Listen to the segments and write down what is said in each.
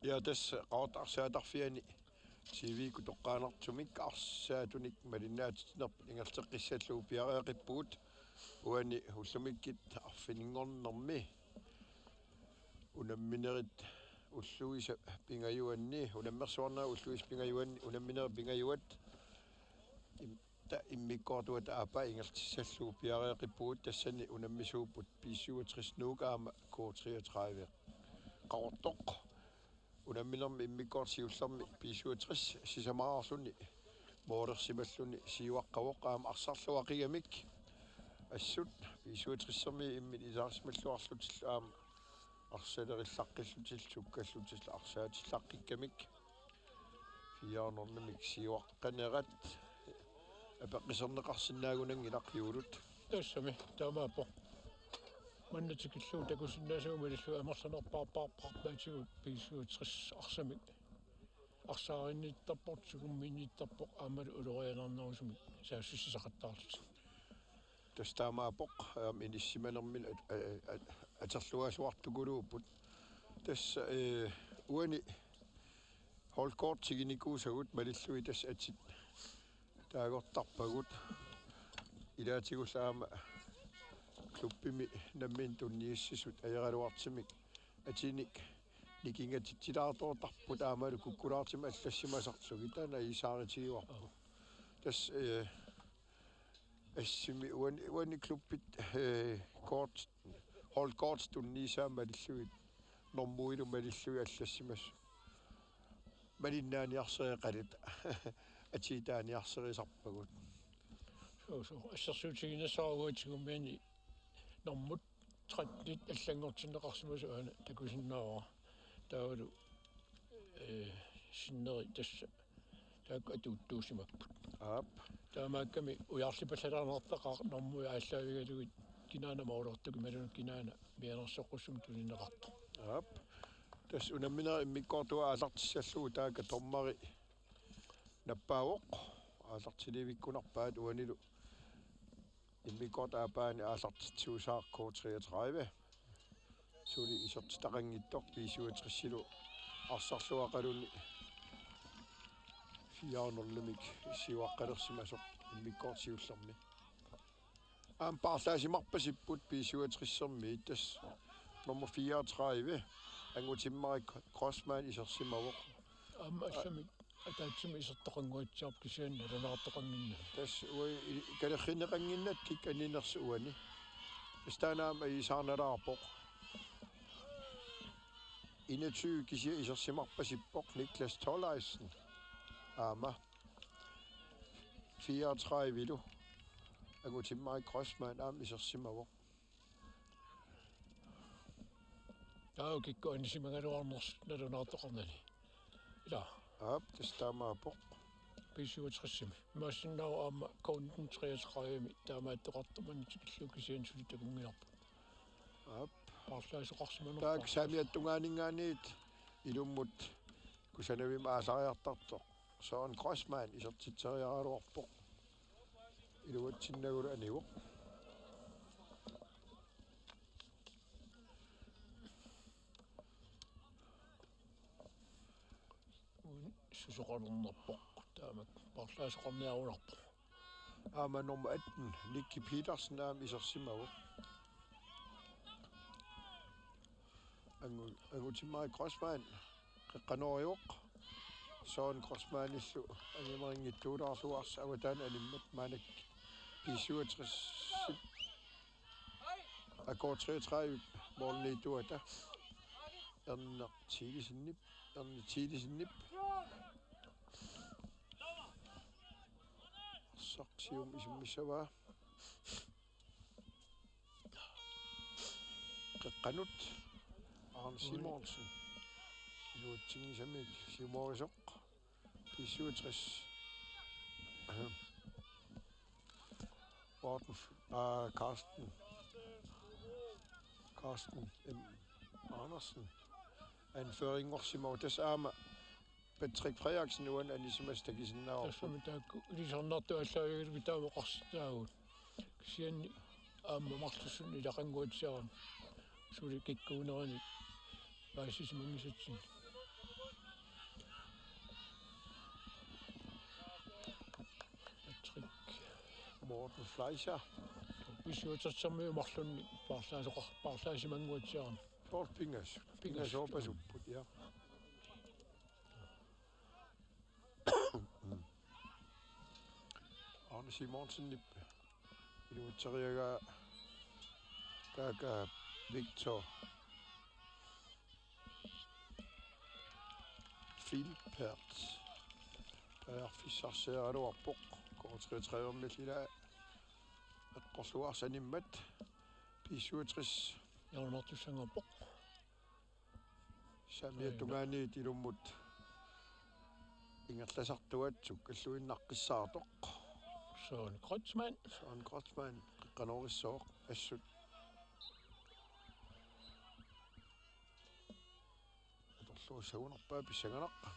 Ja tässä qaartarsaatарфиани сивику тоққаанартумик арсаатуник малиннаатитнерп ингертеққиссаллуу пиареқиппуут уани хуллумиккит арфинингорнэрми унамминерит уллуиса пингаюанни унаммерсуарнаа уллуис пингаюанни унамминери пингаюат та иммиккоортуат аапа ингертиссаллуу пиареқиппуут тассани унаммисууппут писсуатрис нуугаама K33 qawortoq unamminermi immikkoorsiullermi piisuutrис сисамаарсуни моорерсималлуни сиуаққавоқ аама арсарлуақиgamik ассут piisuutrissерми иммит илаарсималлуарлутилла аама арсалериллаққиллутил суккаллутил арсаатиллаққиккамик фиаарнернамик сиуаққанерат апеққисернеқарсинаагунан илақиулут тассами таамааппо маннатикиллуу такусиннаасуумалиллу амерланерпаарпаарпартаатигут писсуутсрис арсамик арсааринниттарпортсугумминниттарпоқ аамалу улорианарнерусумик саассуссисақаттаарлут тастаамаапоқ иниссиманермил атерлуасуартукулууппут тасса уани холкоортигиникуусагут малиллуи тас атит таагортарпагут илаатигуллаама клуббими наммин туннииссисут аералуартимик атиник никингатитилаартоортарпут аамалу куккулаартима аллассимасартуги тана исааритигуарпу тас ассими уани клуббит коорт холкоорт тунниисаама малиллуит нормуилу малиллуи аллассимас малиннааниарсеэқалит атитааниарсерисарпагут соо ассерсуутигинасааруатигуммиани нормут 30 аллангортиннеқарсимасу аана такусиннаава таалу синнери тасса таак атууттуусимаппут аап таамаакками уяарлипаллалаарнертақар нормуи ааллаавигалугит кинаана маулортуки малуну кинаана мианерсоққуссум тулинеқарто аап тас унамминери иммиккоортуа аалартиссаллугу таака тормари наппаавоқ аалартиливиккунарпаат уанилу иммиккоорт аапаани аалартитсуусаар K33 сули исертитақангиттор пиисуатриссилу арсарлуақалуни фиаарнерлумик сиуаққалерсимасоқ иммиккоортиуллерми аам паарлаасимарпасиппут пиисуатриссерми тас номер 34 ангутиммарик кроссман исерсимавоқ аама алламик атаатсими исертоқангуатсиарп кисианна ланаартоқангинна тас уи калерринеқангиннат кик анинерсу уани стаанаама исаарналаарпоқ 21 кисия исерсимарпасиппоқ Niklas Thorleifsen аама 34 вилу агутиммарик кроссман аам исерсимавоқ кикко анисимагалуарнерс налунаартоқарнали ила аап тастаамаапоқ писсуутриссими массиннаа аама контен 33ми таамааттоқартумани тикиллу кисиан сулитакунгиарпу аап парлаасоқарсиманер таак самиаттунгаанингааниит илуммут kusanavi maasariartartoq Søren Grossmann isertitseriaraluarpoq iluatsinnagulu anivoq susoqornerpoq taamak parlaasoqorniarunarpoq aama nummer 18 Nicky Petersen isersimagu angutimari Grossmann qeqqanoriuq Søren Grossmann illu angimerinngittuulaarluars avataan animmat maanak P67 akkord 33 morgenituata ernertiilisinnip saqsium isimmissavaa qeqqanut Arne Simonsen luutsingisamik Simorisoq P67 Morten Carsten M. Andersen anføringorsimagu tasaama Patrick Frederiksen uan anisimastakisinnaaru тассамитаакку илисарнарту аллаагилуги таамеқарситаагут кисианни аама марлуссун илақангуатсиаран сули киккуунерани паасисимангисатсин Patrick Morten Fleischer писуутэрсэрмиу марлунни парлаасимангуатсиаран Paul Pingas opasupput ja Arne Simonsen iluutseriaga taaka Victor Philpert fissarseeraluarpoq kortreetreermillila eqqorluarsanimmat P67 яунартуссангапоқ самиатунгаанит илуммут ингерласартуатсук аллуиннаққиссаартоқ Søren Grossmann qeqqanorissoq assut atorluussaunerpaa pissanganaqqa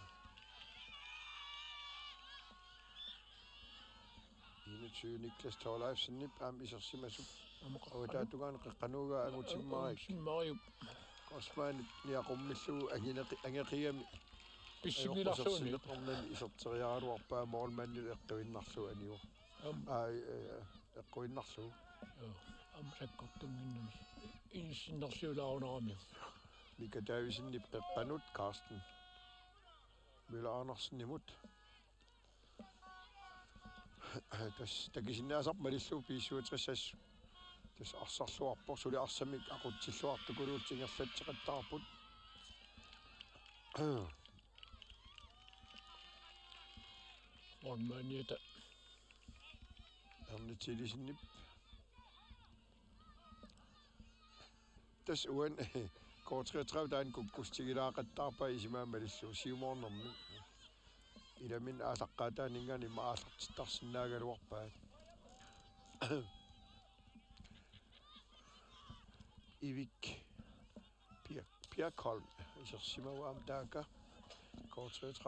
Inutyy Niklas Thorleifsennip isersimasuk awataatugaan qeqqanuuga angutimmarik simmaariup Grossmann niaqummilluu angeqiami писсигиларсууни орнани исертериаруарпаа моорманнил эққуиннарлу аниу эққуиннарлу амсаккортунгиннами инсиннерлуулаарунарами Mika Davidsenip qeqqanut Carsten Müller Andersennimut tas takisinnaasarma lillu P67 tas arsarluarpoq suli arsamik aqutsilluartukuluutsingerlatseqattaarput ormaaniata ernitilisinnip tas uan K33 taan kukkustigilaaqattaarpa isimaama lillu siumornermi ilamin aalaqqaataaningani maaallartittarsinnaagaluarpaat Ivik Pirkholm isersimaguam taaka K33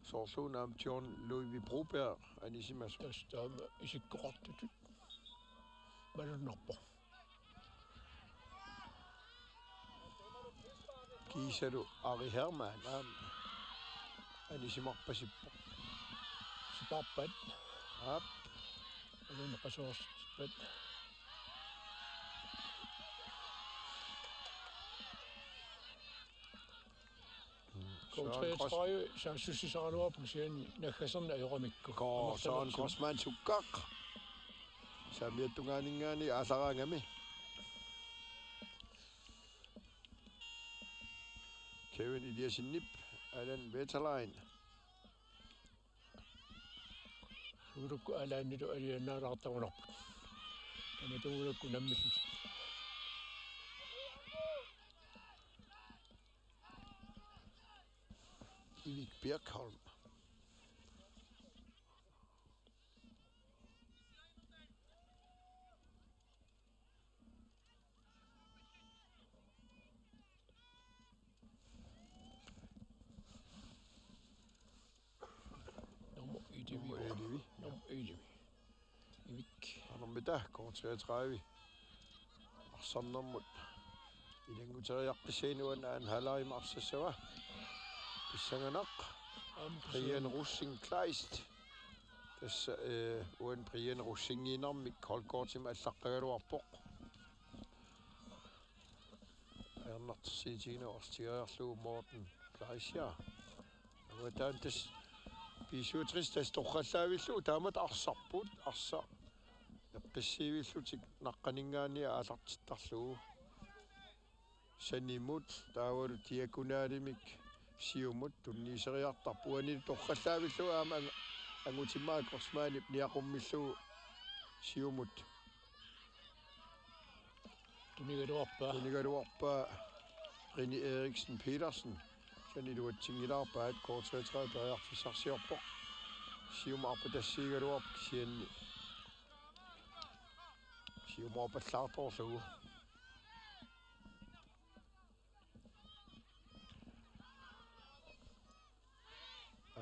Sorsuunam John Louis Broberg anisimas таstaama исиккоқартутут малуннарпо Kiisalu Ari Hermann anisimarpasippo сипарпат ап алунеқасуарсиппат K33 саассуссисарануарпу сиани наггасерна аёрамикку Søren Grossmann sukkaq samiattungaaninggaani aasaraangami Kevin Eliasinnip Alan Vetterlein суулукку алааннилу алианнаалаартагунарпут таматугулакку наммиллус Ivik Birkholm nummer 11. Ivik. Armita kort 33. Arsannermut. Ilanguteriaqqisiinuana an halarimarsassawa. Pissanganaq. Brian Russing Kleist. Tässä uen Brian Russinginarmik holkortima allaqqagaluarpoq. Ernartersiitiina orstiariarlugu Morten Kleisja. Uatan tas pisuutris tas torrallaavillu taamat arsarput arsa eqqissiivillutik naqqaningaania aalartittarlugu. Sanimut taavalu tiakunaalimik siumut tunniiseriartarpu ani torrallaavillu aama angutimaa korsmaanip niaqummilu siumut tunigaluarpa Rini Eriksen Petersen saniluatsingilaarpaat kortreetraa periarfissarsiorpoq siuma arpatassiigaluarp kisianni siuma opallaartorlugu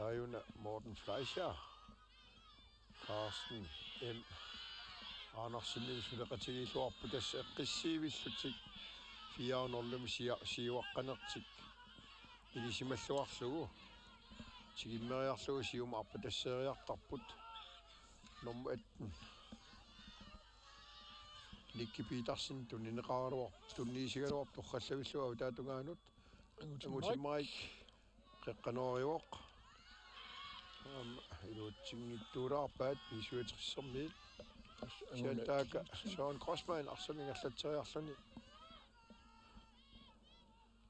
Ayuna Morten Fleischer Carsten M. Andersen isuleqatigilluarpu tassa eqqissiivillutik 400 siuaqqanertik ilisimalluarlugu tigimmeriarlugu siuma arpatasseeriartarput nummer 18 Nicky Petersen tunnineqaraluar tunniisigaluar torrallavillu autaatungaanut angutimaik qeqqanoriuoq iluutsingittuulaarpaat pisuuterissermiit siantaaka Søren Grossmann arsamingallatseriarluni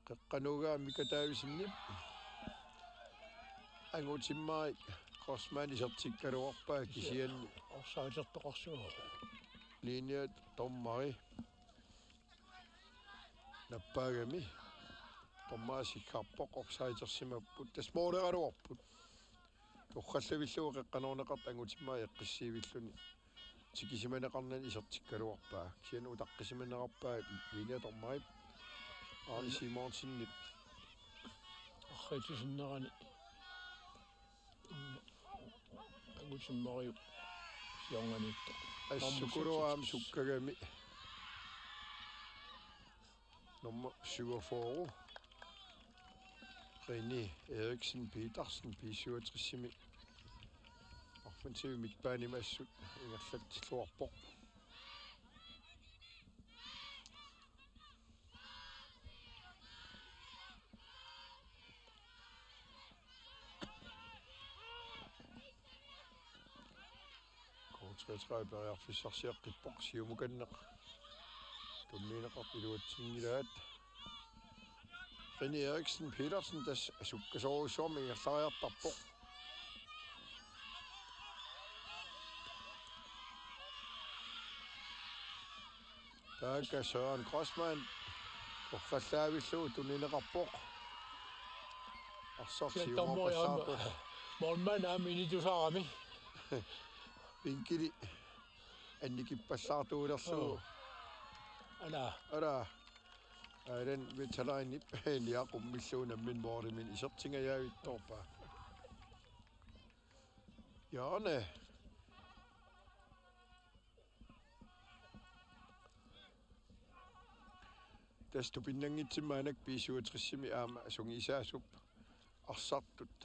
qeqqanuugaa mikataavisinni angutimaik Grossmann isertikkaluarpaa kisianni Orsaatertoqarsugu linja tommari nappaagami tommaasikarpoq orsaaitersimapput tasmooleraluarput torrallavillugu qeqqanorneqart angutimaa eqqissiivilluni tikisimaneqarnani isertikkaluarpaa kisian utaqqisimaneqarpaa linja tommari Arne Simonsen арритисиннерани агутиммариу сиорганиитто ассукулуаам суккагами nummer 47 Rini Eriksen Petersen pisuutrissimi offensiv midtbaanimassut ingerlattilluarpoq Kortreetræberiarfissarsiaqqippoq siumukanneq tunniineqart iluatsingilaat Rini Eriksen Petersen tas sukkasoruissuarmi ingerlariartarpoq taaka Søren Grossmann torrallaavillugu tunniineqarpoq arsarsiumaappallaarpoq Morman aminitusarami pinkili annikippallaartuulerlugu ala alen veteraanip niaqummissuunammin moorimin isertingajaavittorpaa Jørne tastu pinnangitsimaanak pisuutrissimi aama sungisaasup arsartut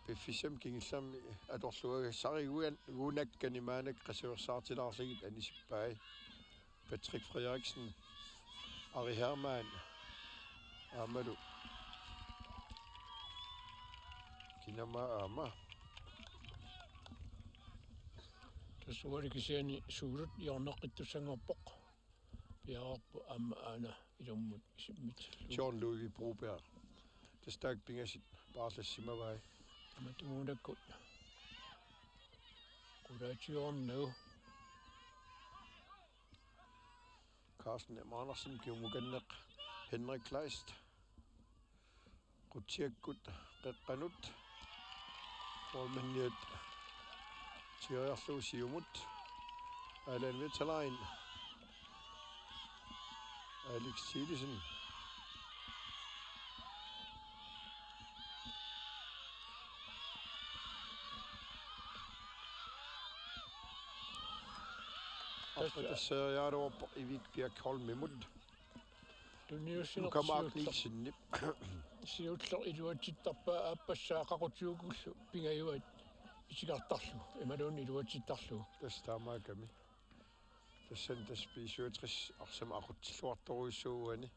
Piffisam kingillarmi atorluaga sariguan guunakkani maanak qasuersaartilaarligit anisippai Patrick Frederiksen Ari Hermann Amalu kinama ama тасуали кисиани суулут иорнеққиттуссангорпоқ пиарарпу аама аана илуммут исиммит John Louis Broberg det stak pingasit baarlassimavai аматумунаккут кулаатиорнау Carsten M. Andersen kiumukanneq Henrik Kleist qutiakkut qeqqanut Polmanniat tiariarlugu siumut Alan Vetterlein Alex Thielesen Tasseriaaluarpoq ivikpiakholmimut Nukamak Nielsen siulleq iluatittarpaa aappassaaqaqutiukullu pingayuat isigartarlu imaluun iluatittarlu tastaamaakami tassan taspiisuutris arsama aqutsilluartoruissuuani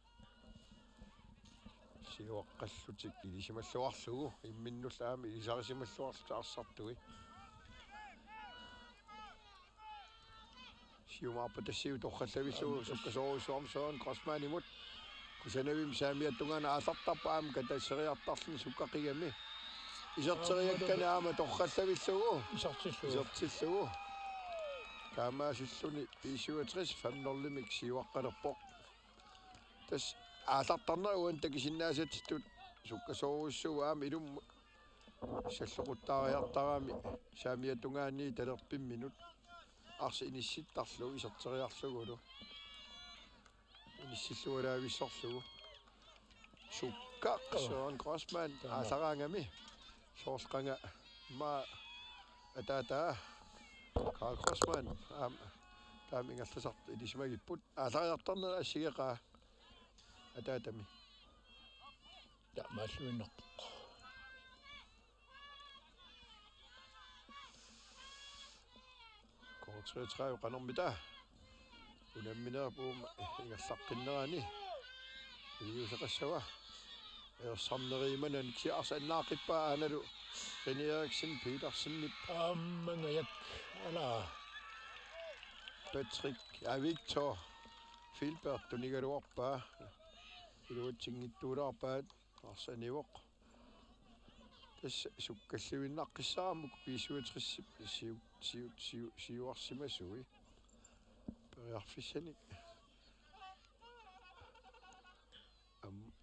siuaqqallutik ilisimalluarlugu imminnullaami isarisimalluarlu aarsartui siumaarpa tassiu torrallavillugu sukkasoruissuarma soon Grossmanimut kusanavim saamiattungana aallartarpa aama katasseriartarluni sukkaqigami iserteriakkana aama torrallavillugu isertillugu taamaasilluni piisuutris famnorlimik siuaqqalerpoq tas aallartarneruan takisinnaasatittut sukkasoruissugu aama ilumma salloquttaariartarami saamiattungaanni talerpimminut arsi inissittarlu iserteriarlugulu inissillugulaavissorlugu sukkaq Søren Grossmann aalaraangami soorqanga ma atata Carl Grossmann taamingallasart ilismagipput aalariartarnera assigeqaa atatami taamaalluinnerpoq Kortreetræv qanermita unamminerpuuma ingallaqqinnerani iuseqassava ersarneriimanan kiarsannaaqqippaa aanalu René Eriksen Petersen ammangajak ala Patrick Victor Filbert tunigaluarpaa iluatsingittuularpaat arsanivoq tas sukkalluinnaqqissaarmuk piisuutrissip siuarsimasui periarfissani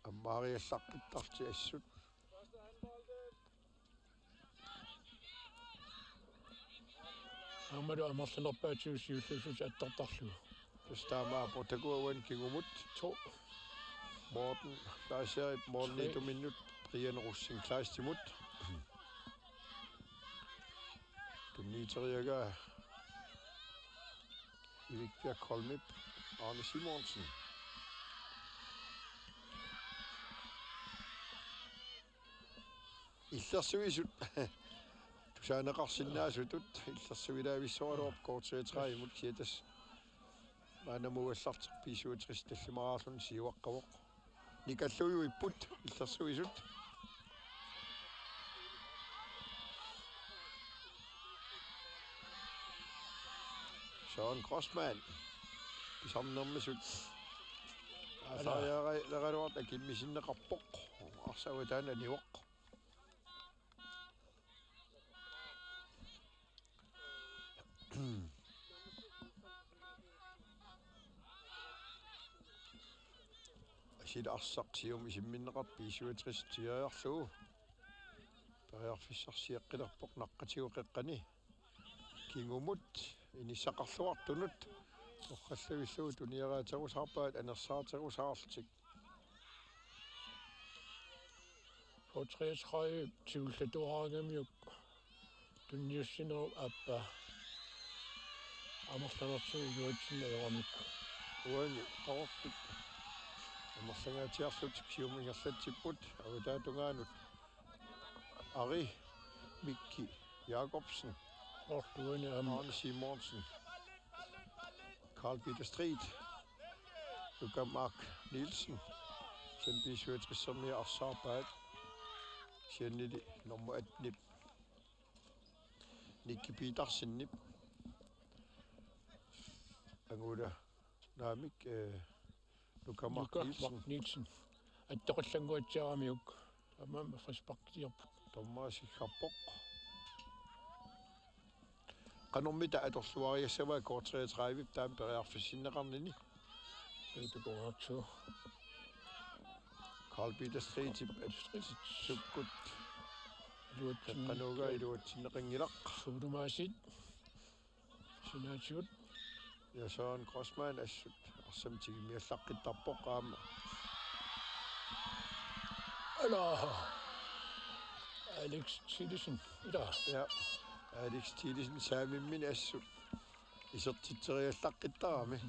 ammaariallaqqittarti assut amalu amarlanerpaatiussiullusut attartarlu tastaamaa portaguawan kingumut Morten Klaas-Erik Morten 9 minut Brian Russing Klaas-Timut Tunniteriaga Ivikpiakholmip Arne Simonsen illersuisut tusaaneqarsinnaasutut illersuilaavissoraluarp kortreetræimut kiatas maanamugallartiq piisuutris tallimaraarlun siuaqqavoq nikalluiuipput illersuisut Søren Grossmann pisarnermisut asariareluart akimmisinneqarpoq arsavataana nivoq asil arssaqsium isimminneqart piisuutris tiaarlugu periarfissarsiaqqilerpoq naqqatiuqeqqani kingumut inissaqarluartunut orrallavillugu tuniaraaterusaarpaat anersaaterusaarltik portrætsræib tiullatuaraangamiuk tunniussinero appa amarlanertu iluatsinnaeramik uani qorpit amerlangaatiarlutik siumingerlatsipput avataatунгаанут Ari Mikki Jacobsen orluani Arne Simonsen Carl Peter Street Luka Mark Nielsen sen piisuutrisserni arsaarpaat siannili nummer 1 Nikki Petersen angula naamik Luka Mark Nielsen аттоқаллангуатсиарamiuk амаама фриспартиерпут Tommasikkarpoq qanormita atorluariassava kortreetræivip taam periarfissinneqarnini utakoratsu Carl Peter Streetip sukkut qanuga iluatsinneqingilaq suudumaasit sinaatigut ja Søren Grossmann assut arsamtigimiallaqqittarpoq aama ala Alex Tillesen ida ja Alex Tillesen saamimmin assut Isertitseriallaqqittarami.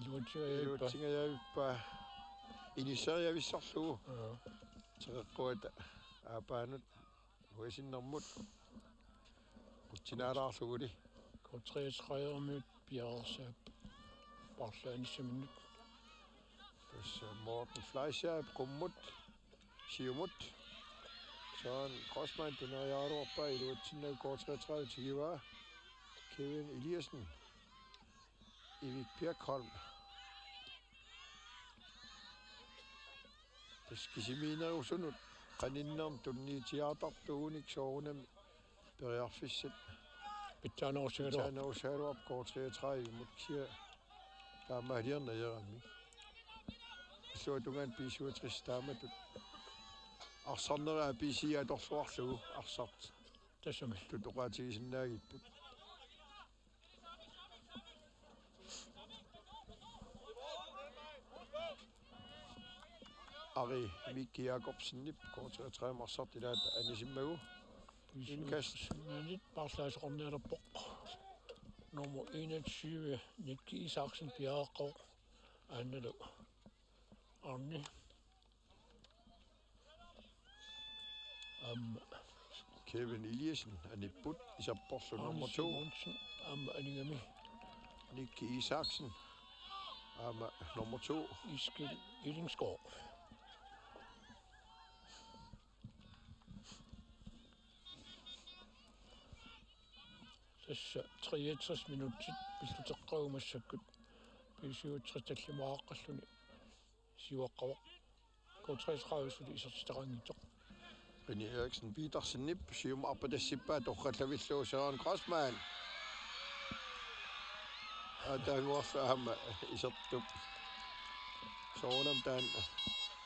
Luutigaippa. Iluutsingajaavippa iniseriavissarlugu. Teqeqquata aapaanut uisinnermut qutsinaalаарluguli. Ko 33 piarsaap. Parlaanissaminut. Das Morten Fleischer qummut siumut. Søren Grossmann tuneriaaruarpa iluutsinnagu K33 tigivaa. Kevin Eliasen. Evik Birkholm. Taskisimiinerusunut qaninnerm tunniitiaartartuunik soorunam periarfissat Pitaanerussaluar. Pitaanerussaluar K33 mutsia taamaaliernajeraami. Suutungan P67 taamatut arsarneraa PC atorluarlugu arsart Tassami. tutoqaatigisinnaagiput. Ari Mikki Jacobsennip K33 marsart ilaata anisimmagu indkast Minut parlaasoqornialerpoq. Nummer 21 Nikki Isaksen piaaqo. Annalu. Arni. Kevin Eliasen anipput isapporlu nummer 2 Anigami. Nikki Isaksen nummer 2 Iskil Illingsgaard. Tässä 63 minuuttia pistuteqqaumassakkut pisiuutrittallimaaqalluni siuaqqava ko 33 isertitaqangitoq. René Eriksen Petersennip sium arpatassippa torqallavilluu Søren Grossmann ataanguarlaama isertup soorunam taan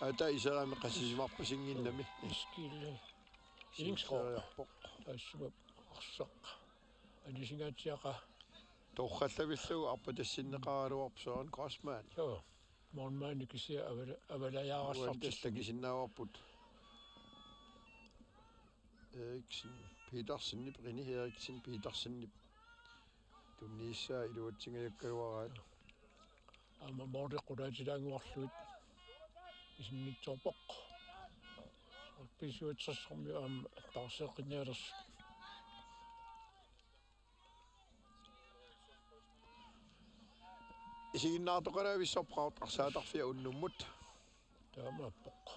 ata iserami qassisimarpasinginnami Iskil Illingsgaard. Tassuma arsaq. Anisingaatiaqa. torqallavilluu arpatassinneqaraaluarp Søren Grossmann. Joo. Monmaani kisia avalajaarassartillakisinnaavaput Eriksen Petersennip René Eriksen Petersennip tunniissaa iluutsingajakkaluaraat Ama mordequlaatilaanguarluit isingitsorpoq. Pisuutsersormi tarseqinialers. isiginnaartoqalaavissarpraat arsaatarfia unnummut Taamappoq.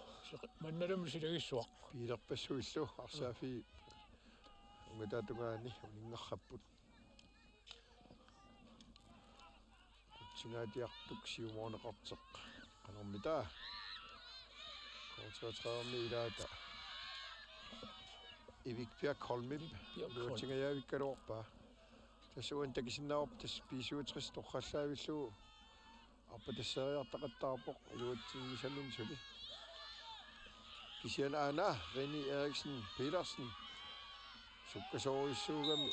Mannalum silagissuaq. piilerpassuillu arsaafi ungatatungaani uningarrapput kutsingaatiartuk siumoorneqarteq qanermitaa K33 ilaata Evik Birkholmip luutsingajavikkaluorpaa tassuan takisinnaarp tas P67 torqallaavillugu arpatasseriartaqattaarpoq iluutsingisamin suli kisian ana René Eriksen Petersen sukkasoorisuugami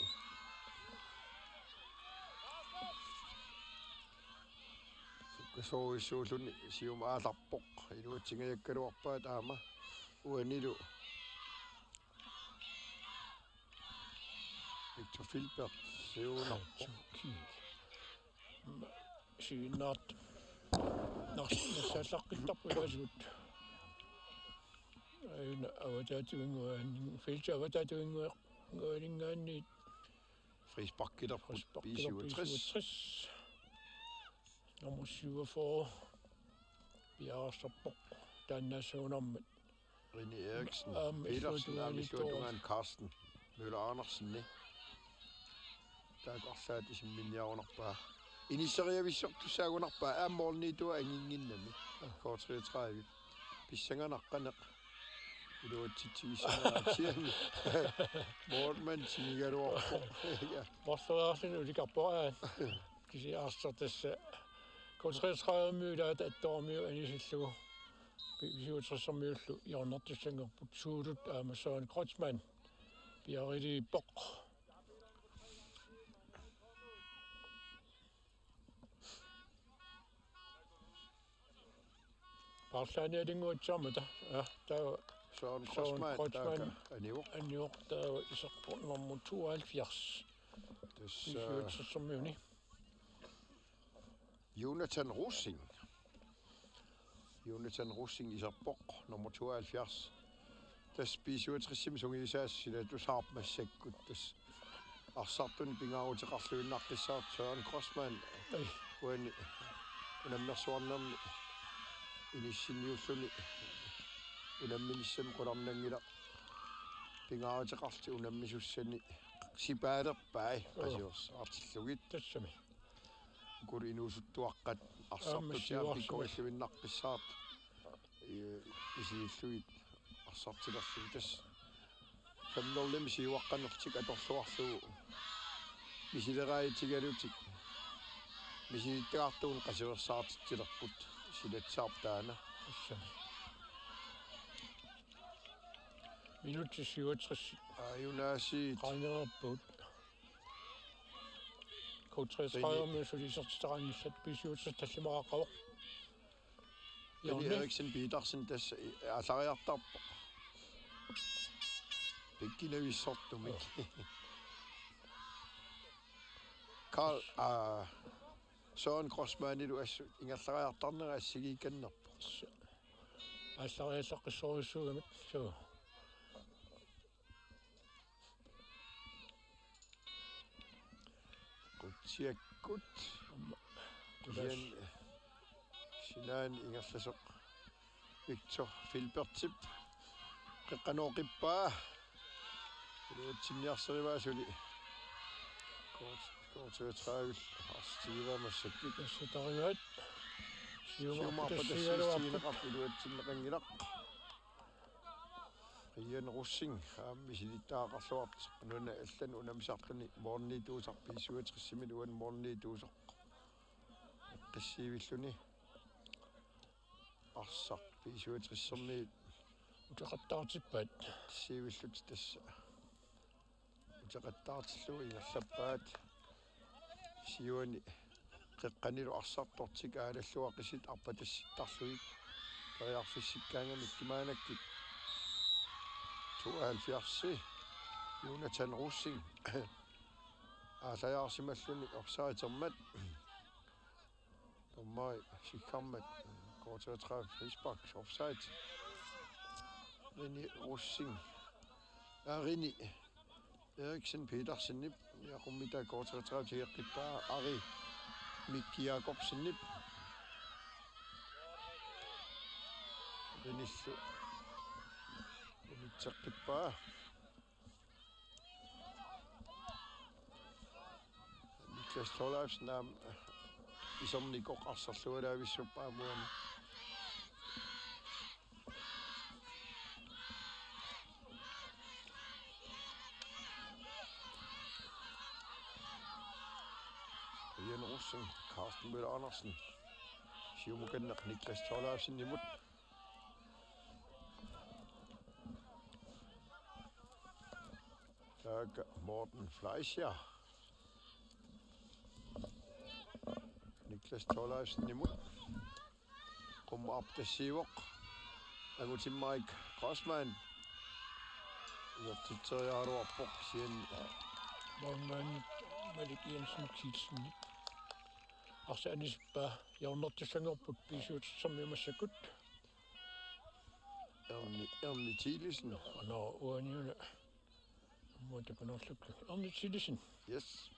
sukkasoorisuulluni sium aalarpoq iluutsingajakkaluarpaa taama uanilu Victor Filbert siunarpoq Siinaat. Nassaallaqqittarpu ilasut. Aina avataatuinguaan filter avataatuingualingaanni frisparkillerput P67 nummer 47 piarsarpoq taannaasuunarmat. René Eriksen Petersen aamisluutungaan Karsten Møller Andersen taaqarsaat isimminniarunarpaa inisseriavissortussaagunarpaa aammoorniitua anginginnami K33 pissanganaqqaneq iluatsitsigissaneraatiami Mortman sinigaluarpoq Morsuaarsin ulikarporaat kisiaarsartassa K33 attormiu anisillugu pisiuutsersormiullu iornertussangerput suulut Søren Grossmann piariliippoq. Parlaanialinguatsarmata taa Søren Grossmann aniuq aniuq taa iserput nummer 72 писиутсэрсэрмиуни Jonathan Rosing. Jonathan Rosing isarpoq nummer 72. Tas pisuutrissimi sungiisaassila tusarpmassakkut tas арсартуни пингаарутеқарлуиннаққиссаат Søren Grossmann уани унаммерсуарнерни иниссинниуллуни унамминиссами қуларнангила пингаарутеқарти унаммисуссани сипаалерпай қасиорс артиллугит тассами кури инуусуттуаққат арсартутиам пиккориллуиннаққиссаат исииллугит арсартилерлуги тас фамнерлим сиуаққанертик аторлуарлугу мисилераитигалутик мисилиттаартуун қасиерсаартитсилерпут силатсаартаана тассами минутсиуатрисси аюнаасиит qaanерпут коутресраамми сулисертитараангиллат писиутсас таллимааққава Jenny Eriksen Petersen tas алариартарпо пиккинависсортумик Carl Søren Grossmann илу ассу ингерлариартарнера ассигикканнерпо аллариаллаққиссоруйссуугамик суу кутсиаккут кулан синаан ингерласоқ Victor Filbertip қеққанооқиппаа илуутсинниарсериваасули коорсуутраавил арстигивамассаккит тассатаригаат сиумарпатассиинеқарпу илуатсиннеқангилақ Ian Russing мисилиттаақарлуарт нуна аллан унамисарлуни моорнитуусарписсуатрissimi уан моорнитуусоқ қиссиивиллуни арсақ писсуатрissерми утеқаттаартиппаат сиивиллут тасса утеқаттаартиллуи ингерлаппаат сиуани қеққанилу арсартортик аалаллуақисит арпатасситтарлуи тариарфиссиккаангами кимаанаккит 72 Jonathan Rosing алаярсималлуни орсаатермат томмай сиккармат коортертраа фрисбак офсайд Jenny Rosing Arini Eriksen Petersen яқуммита коортертраа тиеққиппаа Ari Mikki Jacobsen Renissу mitseqqippaa Niklas Torleifsen isomnikoq arserlualaavissuppaamуани Ian Russing Carsten Møller Andersen siumukanneq Niklas Torleifsen imut Morten Fleischer Niklas Torleifsen imod kommer op til Sivoq Mike Grossmann Jortitseriaru Boksien Morgen Malik Jensen Kitsen Arsanispa Javnortissangerput pisuutsammimassakut Erni Thielesen no uaniuna muutapanorlukku Erni Thielesen Yes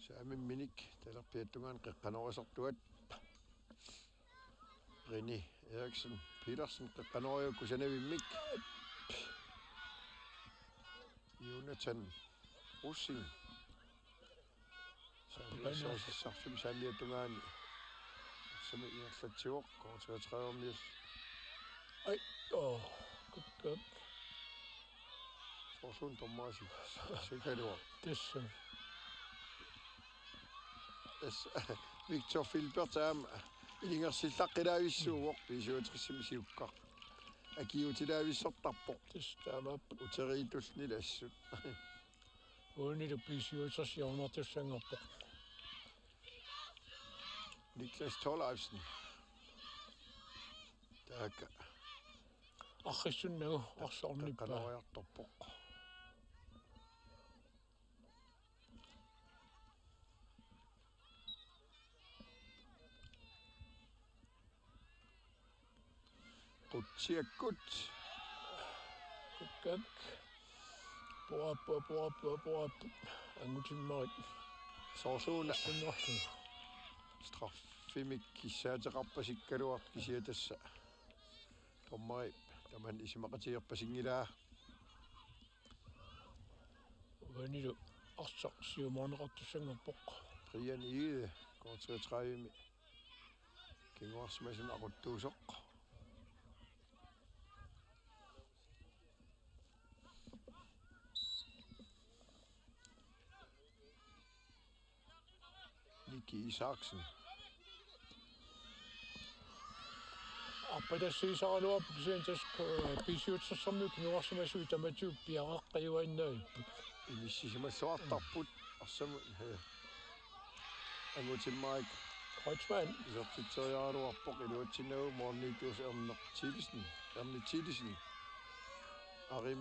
Saamin minik talerpiattungaan qeqqanorisartuat Rini Eriksen Petersen qeqqanoriukku sanavimmik Jonathan Rosing Saamiassarfim saamiattungaani sami inerlatsiuq koortiatreermiil ai good Forsun tommaasi sikalua tässä Victor Filbert ilingersillaqqilaavissууoq pisuutrissimi akiutilaavissartarpoq tässä uteriitullnila assut uanilu pisuuters javnortissangerput Niklas Torleifsen taaka аррисуннагу арсорниппаа канариарторpoq qutsiakkut куккак поаппу ангутиммарит soorluuna суннерлу straffimik kissaateqarpasikkaluart kisiatassa tommari taman isimaqatigerpasingilaa ванилу арсақ сиумаарнеқартуссангерпоқ prian ide kortretraimi kinguarsmasun aquttuusoq Nicky Isaksen аппатассиисаралуап кисиантас писиутсерсэрмиу кинуарсимасуи таматиуп пиақаққаюаиннаиппут imississimalluartarput arsamut angutimmaaik Kreutzmann isartitseriaaluarpoq iluatsinnagu morniituus erni Tilisen Ari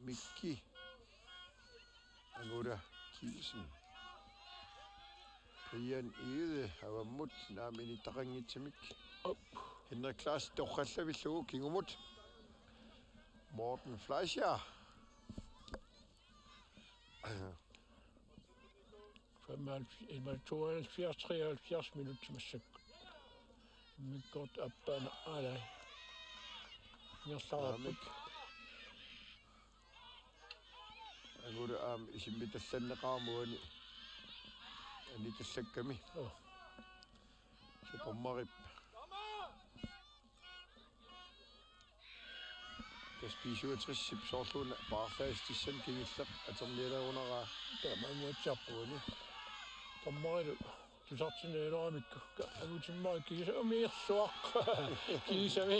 Mikki angula Kilsen Brian Ide avammut naamini taqangitsimik Henrik Klaas torrallavillugu kingumut Morten Fleischer 73 minutter massakk mikkort appana alai ngerlaraput angula isimmitallanneqarmuani anitallakkami supermarip Kaspisuatrissip soorluuna paarlaistissan kingilleq aternialaruneraa taamaanguatsarpuani tammarilu tusartineeloramikku agutimmaa kiisa umiirsuaq kiisami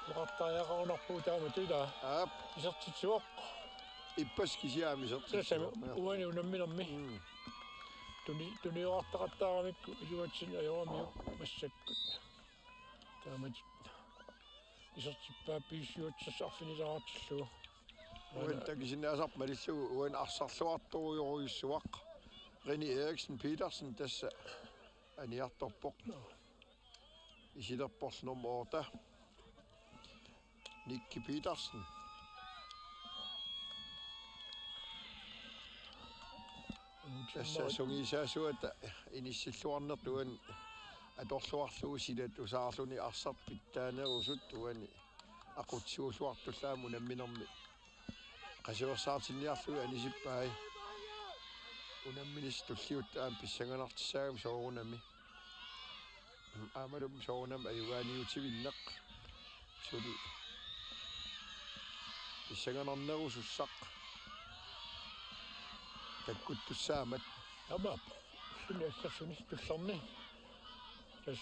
muqartariaqarunarpuu taamatila aap isartitsuaq ippas kisiaami tassami uani unamminermi tuniorartaqattaaramikku iluatsinajoramiuq massakkut taamati isartippaa piisiutsasarfinilaartillu uan takisinnaasarp malillugu uan arsarluartorujoruissuaq Reni Eriksen Petersen tassa aniartorpoq isilerporlunum 8 Nicky Petersen tassa sungisaasuata inissilluarnertuan atorluarlugu silat usaarluni arsart pittaanerusut uani aqutsuulluartullaamu namminermi qasiversaartinniarlugu anisippaai unamminis tulliuttaam pissanganartissaagam soorunami aamalum soorunam ayugaaniutivinneq suli pissanganarnerusussaq takkuttussaamat Amap sunniassarfini tullarni tas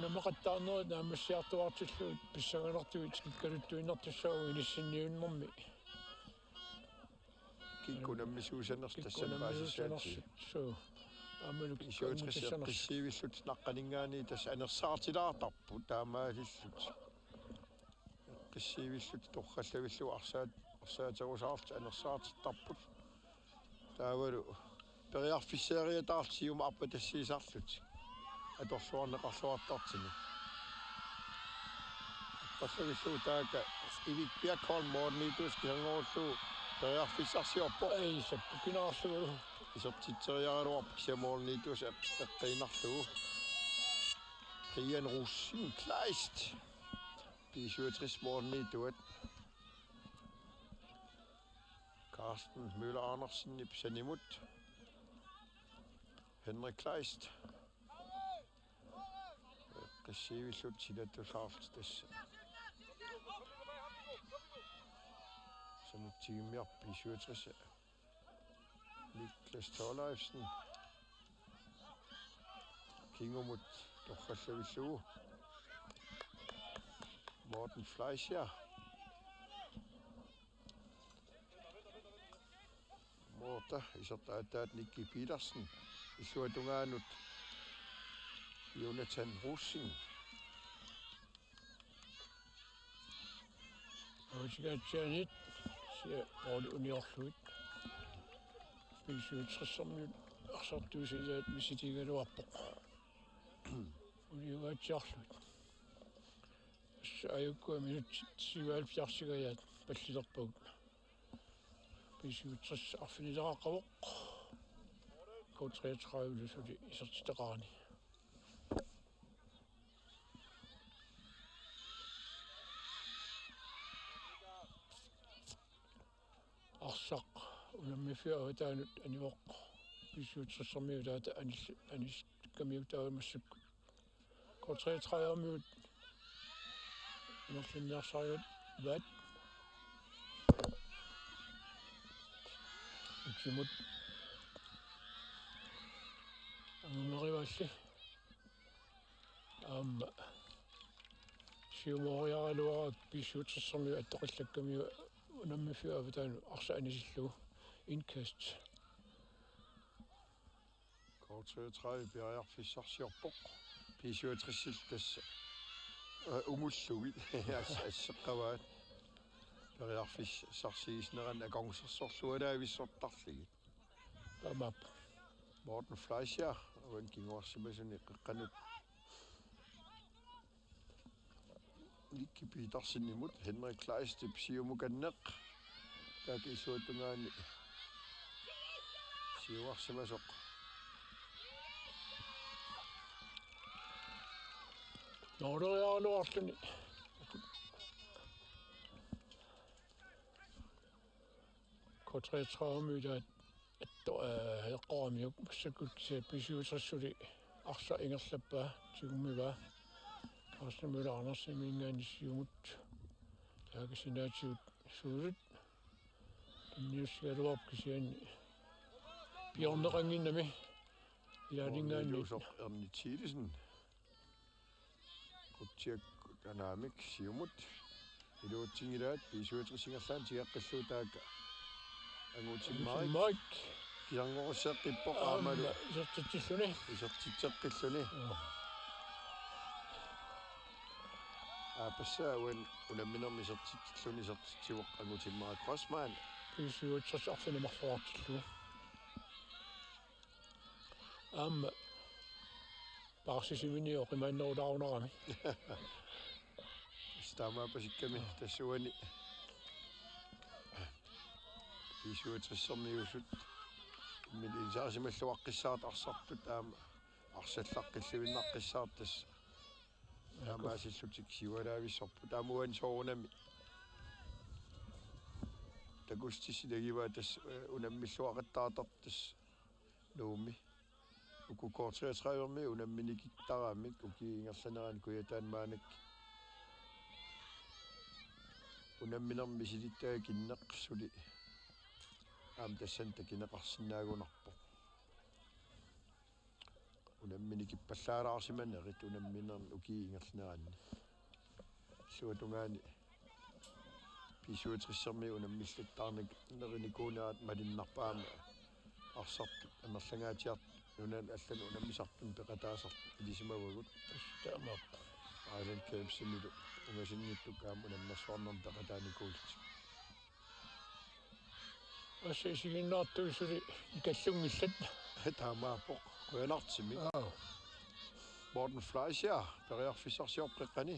намақаттаарнери наамассиартуартиллуут писсаганартуит киккалуттуиннартуссаагу инисsinniunnermi kikkunammissuusanertassammaasissaati суу амалук исуутриссиарписсиивиллут наqqaningaani тас анерсаартилаартарпу таамаалиллут qissivillут торраллавиллу арсаатерусаарт анерсаартиттарпут таавалу периарфиссериатаартиума арпа тассиисарлут аторлуарнеқарлуартартини пассавиллу таака ивикпиаккорн морнитус кисангоорлу периарфиссарсиорпо эйсаппу кинаарлугу isortitseriaraluarp kisiamornitus eqqinarlugu Brian Russin Kleist 67 mornituat Carsten Møller Andersen ipsanimut Henrik Kleist qissiivillut silattusaarlt tassa samuttigimmiarpi 67 Niklas Thorleifsen kingumut torrallavillugu Morten Fleischer Morta isertaataat Nicky Petersen issuatungaanut Jonathan Russing Uusikaatsianit sia oli uniorluit pisuutsrissarmiut арсартуусилаат миситигалуарпоқ улиугаатсиарлут аюккуа минут 7-алфиарсигаят паллилерпагут писуутсрисс арфинилеқақавоқ коутриатраавлусули исертитеқарани арсақ унаммифиа таанут аниоқ писуутсриссармиулаата анис камиутаамассакку коутриатраавмиут нерлинниарсариут ват утимут аммеривалли сиумориаралуарак писуутсриссармиу аттоқиллаккамиу унаммифиа таanu арса анисиллугу indkast. Koutreutræ bjergfisarsiorpoq pisuutrissil tassa umullugi asseqqavaat bjergfisarsiisneran akongsarsorlualaavissortarligit Tamap Morten Fleischer uan kinguarsimasuni qiqqanut Nikki Petersenimut Henrik Kleistip siumukanneq taakisuutungaani siuarsimasoq Nooriaaluarluni Koutreutræumylaat eqqoramiuk massakutsia pisuutrissuli arsa ingerlappaa tigummivaa арснамулаарнерсимиингаанissиумут таакасинаатиут сууlut инниуссигалуарп кисиани пиорнеқангиннами илаалингаанни усоқ эрнитилисен quttiak dynamic siumut iluutsigilaat pisuutrissingерлаан тигаққиллуутаакка агуутиммарик киангорусеққиппоқ аамалу исертитсеққиллуни апассауан уламминерми сертитсиллуни сертитсивоқ агуутиммарик Crossman писуутсерс арфинамарфуартиллу парсисимини оқимааннерулаарунарами стамаапасикками тассуани писуутриссерниусут милисаасималлуаққиссаат арсартут аама арсаллаққиллуиннаққиссаат тасс таамаасиллутик сивалаависсорпу таамуан соорунами такустисилагива тасс унаммиллуақаттаатар тасс нууми укукоортриатраиверми унамминикиттараамик укиингерланеран куятаанмаанак унамминерми силиттаа киннеққсули аам тассан такинеқарсинаагунарпо унамминикиппаллаалаарсиманерит унамминерн укиингерланеранни суатунгаани писуутриссерми унаммиллаттаарник нериникуунаат малиннарпаама арсарт анерлангаатиарт нунан аллан унаммисартун пеқатаасарт илисимавагут таамап Island Cape-симилу унгасинниттукаам унаммерсуарнерм пеқатааникуулт ассисигиннаартуисули икаллунгиллат таамаапоқ куянартсими Morten Fleischer периарфиссарсиорпеққани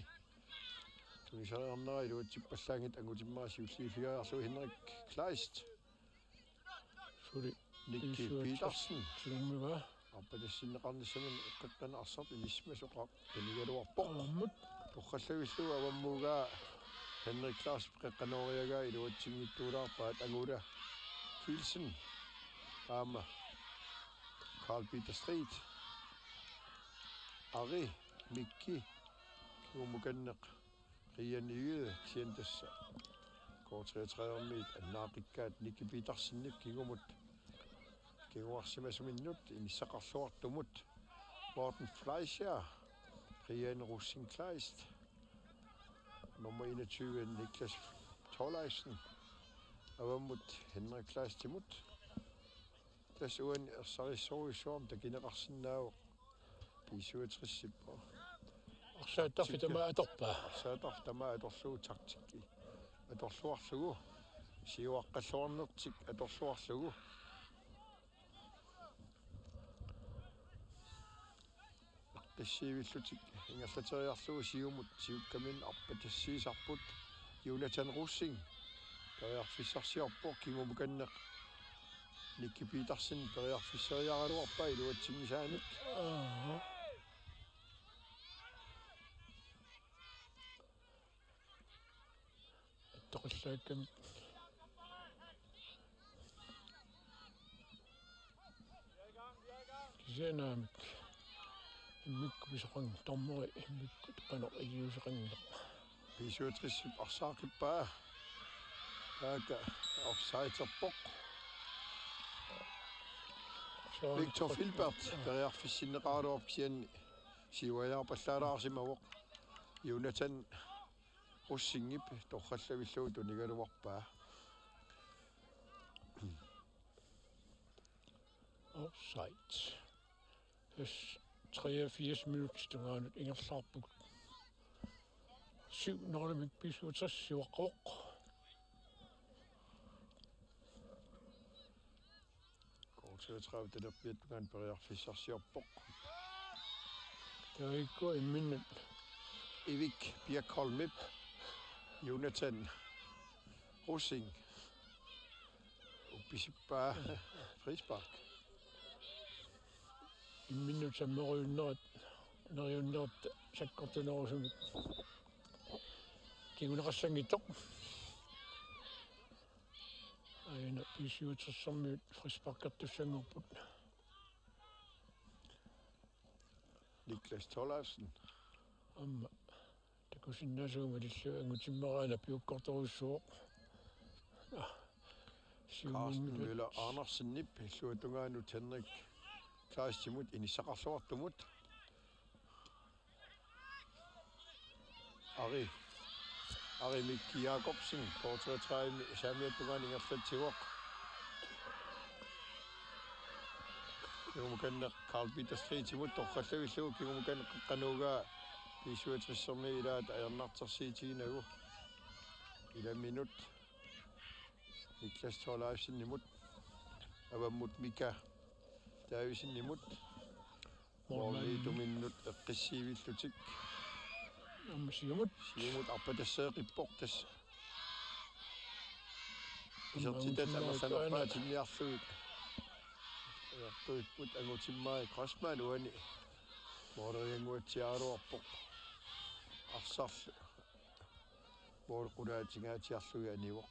тунисариарнера илуатсиппаллаангит ангутиммаасиуллифигаарлу Henrik Kleist сули Nikki Petersen суммива аппанассиннеқарниссаман эққаққана арсарт имиссмасоқар танигалуарпоқ аммут тоққаллагиллуа аваммуугаа Henrik Kleist пеққанориага илуатсингиттуулаарпаат ангула Kielsen таама Carl Peter Street Ari Mikki kiumukannеқ qianiude tientassa koortriatræermiit annaaqikkaat Nikki Petersennik kingumut kinguarsimasuminnut inissaqarluartumut Morten Fleischer Brian Russin Kleist nummer 21 Niklas Thorleifsen avammut Henrik Kleist timut tasuan ersarisorisuarm takineqarsinnaavo pisuutrissippo арсааттарфи тама аторпаа саатар тама аторлуу тактикки аторлуарлугу сиуаққаллуарнертик аторлуарлугу тассиивиллутик ингерлатериарлугу сиумут сиуккамин арпатассиисарпут юнатан руссин периарфиссарсиорпоо кигумуканнеқ никкипиитарсин периарфиссериаралуарпаа илуатсигисааник тоқиллаакками кисенаамик иммикку писоқан тормори иммикку қано илиусеқангеқ писуутриссип арсаақиппаа така офсайдерпоқ Victor Filbert периарфиссиннеқаалуарп кианни сиуаяарпаллаалаарсимавоқ юнатан руссингип торраллавиллугу тунигалуарпаа offside. Dus 83 minutter tungaanut ingerlaarpuk 7 pisuutas siwaqoq Kortøtræv det der Vietnam periarfissarsiorpoq taikko imminnat Evik Birkolmip Jonathan Russing Upisippaa frispark imminnut sammeruyunnerat neriunnerat sakkortunerusumik kiguneqassangittoq aina pisuutersermiut frisparkertussangorput Niklas Tollefsen amma takusinnaasuuma lillu angutimmerana piukkortorussuoq Carsten Møller Andersen nip illuatungaanut Henrik Klaastimut inissaqarluartumut Ari Mikki Jacobsen kortøtræv saamiattungaan ingerlatsiuoq Kigumukanneq Carl Peter Streetimut torrallavillugu kigumukanneq qanuugaa pisuutrissermi ilaat ajarnartersiitigiinagu ila minut Niklas Tollefsen nimut avammut Mika Davidsen nimut morliituminnut eqqissiivillutik amma siumut arpatasseeqipportas isertitat amerlanerpaatinniarlugit Tuipput angutimmaai Krasman uani mooderianguatsiaaluarpoq arsarlu moolqulaatigaatiarlugi anivoq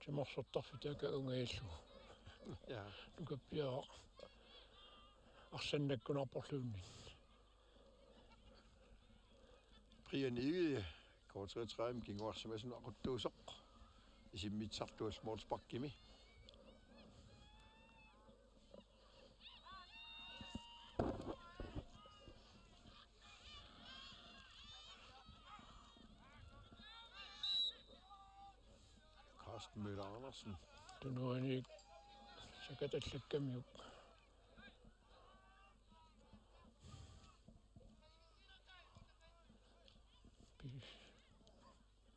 timorsortarfi taaka ungaillu ja nukappiaa arsannakkunarporluunni Brian Ige kortøtræv kinguarsimasun aquttuusoq isimmitsartuus Molsparkimi Carsten Møller Andersen tunuani sakatallakkammiuk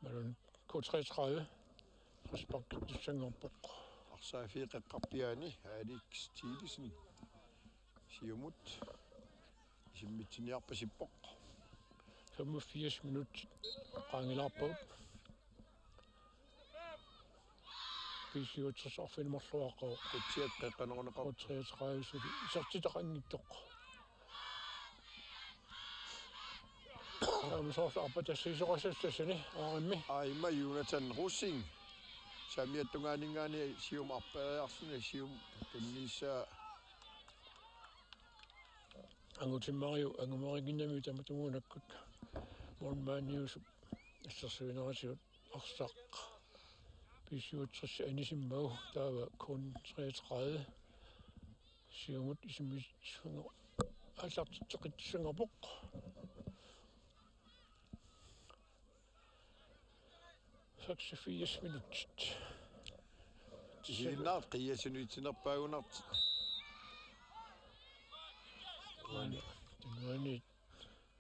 malun K33 frisparkertussangorpoq Arsaafiiqeqqarpiaani Alex Thielesen siumut isimmitsiniarpasippoq 85 minut qaangilaarput pisuutersorfilmorluaqo kutsiaqqeqqanerneqar 33 suli isertitaqangittoq Amsorla apatassiisoqassassani aarimmi Aima Jonathan Russing saamiattungaaninngaani sium arperiarsuni sium tannissa angutimmariu angumariginnami tamatumuunakkut mormaaniusup assersuinerasiut arsaq pisuutersi anisimmagu taava kun 33 siumut isimmitsungo аллартитсеқитсунгорпоқ 86 minut Hilnaat qiasinuitsinerpaagunart tunuani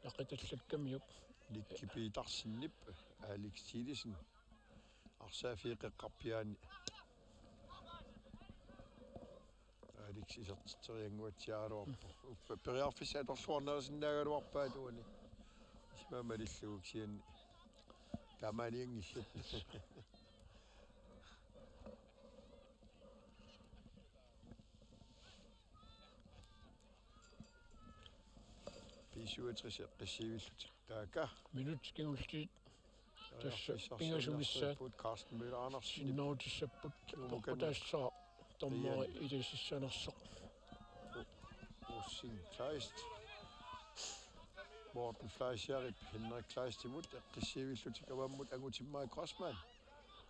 naqitallakkammiuq Likki piitarsinnip Alex Thielesen arsaafieqeqqarpiaani Alex isertiterianguatiaaluarpu uppa periarfissa atorluarnersinnaagaluarpaatuani ismaamalilluguk sianni taamaaniangillat Pisuutris eqqissiivillutik taaka minut kingulti tässä pingasumissa Carsten Müller Andersen sinnoutissaput oqutaassaa tommaa ilisissanersoq Ussing Kleist Morten Fleischerip Henrik Kleistimut eqqissiivillutik avammut angutimmaa Grossmann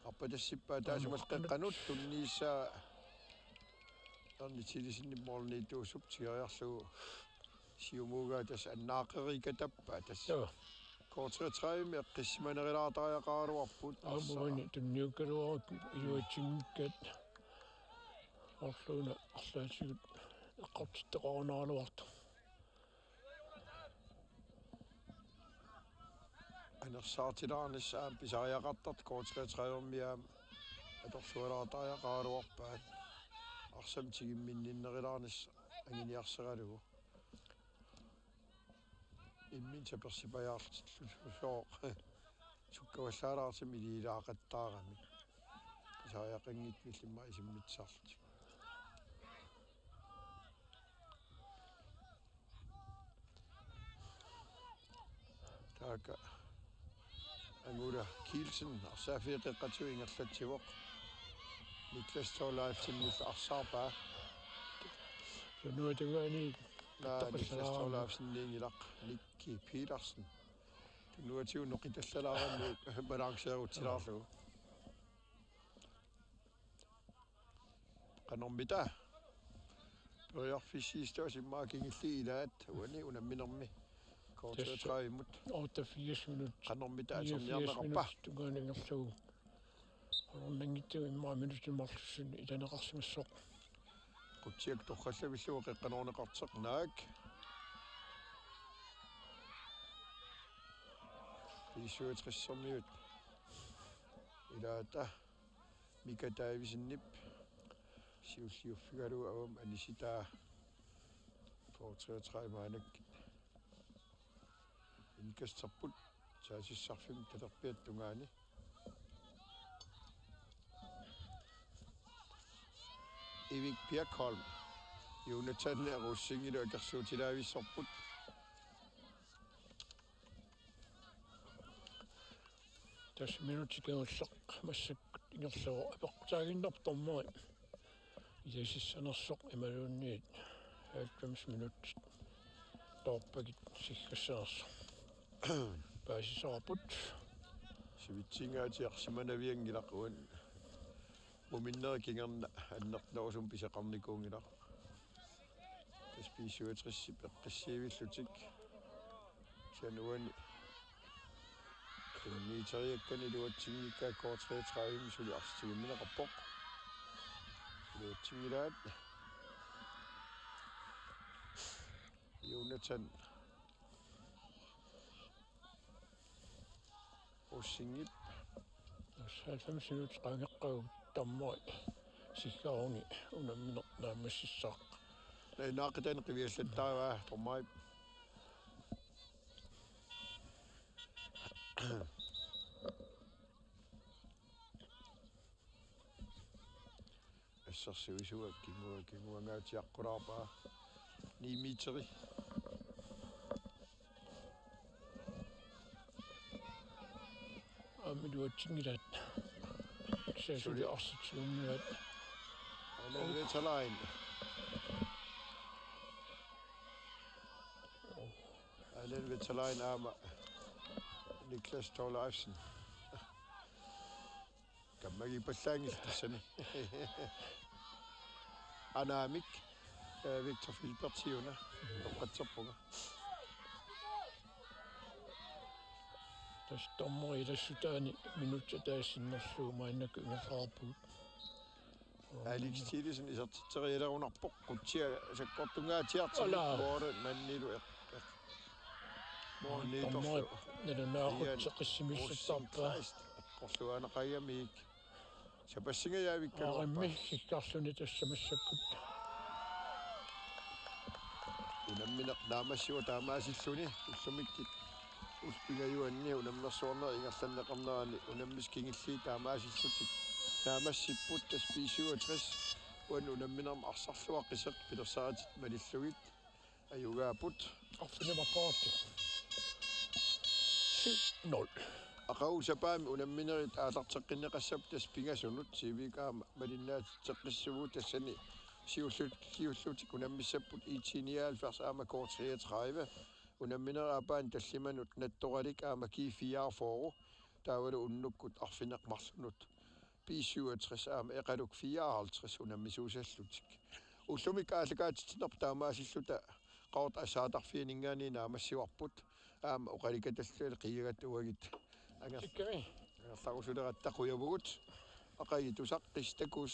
arpatassippa taasumal qeqqanut tunniissaa ornitilisinnimmorniituusup tigeriarlugu siumuugaa tas annaaqerikatappa tas kortreetræime eqqissimanerilaatariaqaaruarput aamuni tunniukkaluarut iluatsinnikkat orluuna arlaatigut eqqartitteqornaaluartu anersaartilaarnissaam pisariaqartart kortreetræimermiaam atorlualaatariaqaaruarpaat arsam tigimminninnerilaarnissa anginiarseralugu immin tapersipajaartillusoo sukkavallaalaartimi iliilaaqattaarami pisariaqanngitmillimma isimmitsarlut taaka angula Kielsen arsaafiiqeqqatuingerlatsivoq Niklas Torleifsinnill arsaarpaa nuutugaani Niklas Torleifsinniingilaq Nikki Petersen nuutiu noqitallalaarami balanceerutilaarlugu qanormita periarfissiistaus immaakingilli ilaat uani unamminermi kortreetræimut 88 minut qanormita aterniarneqarpa tugaaningерlugu ornangittugu immaa minutimmarlussun itaneqarsimassoq qutsiak torrallavillugu qeqqanorneqarteq naak Pisuutrissermiut ilaata Mika Davidsennip siulliuffigalu avum anisitaa kortreetræimaanak inkastarput saasissarfim talerpiattungaani Evik Birkholm Jonathan Russingilu akersuutilaavissarput tässä minuutikingulleq massakkut ingerlugu apeqtaaginnerp tormari ilisissanersoq imaluunniit 90 minuuttit torpagit siggassanersoq paasisarput sivitsingaatiarsimanaviangilaq uan muminnerikingerna annertnerusum pisaqarnikuungilaq tas pisuutrissip eqqissiivillutik sanuani tunniiteriakkani luatsingikkaa kortreetræim suli arstigiminneqarpoq luatsingilaat Jonathan Russingip 90 minuut qaangeqqagut tammari siggaaruni unamminernaamassissaaq naaqatan qiviallattaavaa tormai assarsuisuak kinguangaatiaqqulaarpaa 9 meteri aamiluatsingilaat saasuli arsitsuunnilaat Vetterlein Allen Vetterlein aama Niklas Torleifsen kammagi pallaangiltassani anaamik Victor Filbertiuna oqqatserpunga tas tammari tassutaani minuutta taassinnerluumaannaku ingerlaarpuut Alex Thielesen isertitterialerunarpoq qutsia sakkortungaatiartilu boore mannilu Tommoit nalunaaqutsiqissimilluttarpaa qorluanaqayamik sapassingayavikkaluarpa aarimmi kikkarluni tassamassakut unamminaq naamassua taamaasilluni ullumikki uspingayuanni unammersuarner ingerlanneqarnerani unammis kingillii taamaasillutik naamassipput taspiisuat 60 uan unamminarma arsarluaqqiseq pilersaatit malillugit ayugaaput arfinimarpaarti 7-0 aqausapaami unamminerit aalarteqqinneqassap taspingasunut siivikaama malinnaatiteqqissugut tassani siullutik unammissapput iitiniaalfers aama kort 33 unammineraapaani tallimanut nattoralik aama kiifiaarfooru taavalu unnukkut arfineqmarlunut 67 aama eqaluk 54 unammisuusallutik ullumik aallakaatittinerp taamaasilluta qaort asaatarfianingaani naamassiuarput aama oqalikatallali qiyagat uagit tikkami angerlarusulerattaquyavugut aqayitusaqqistakus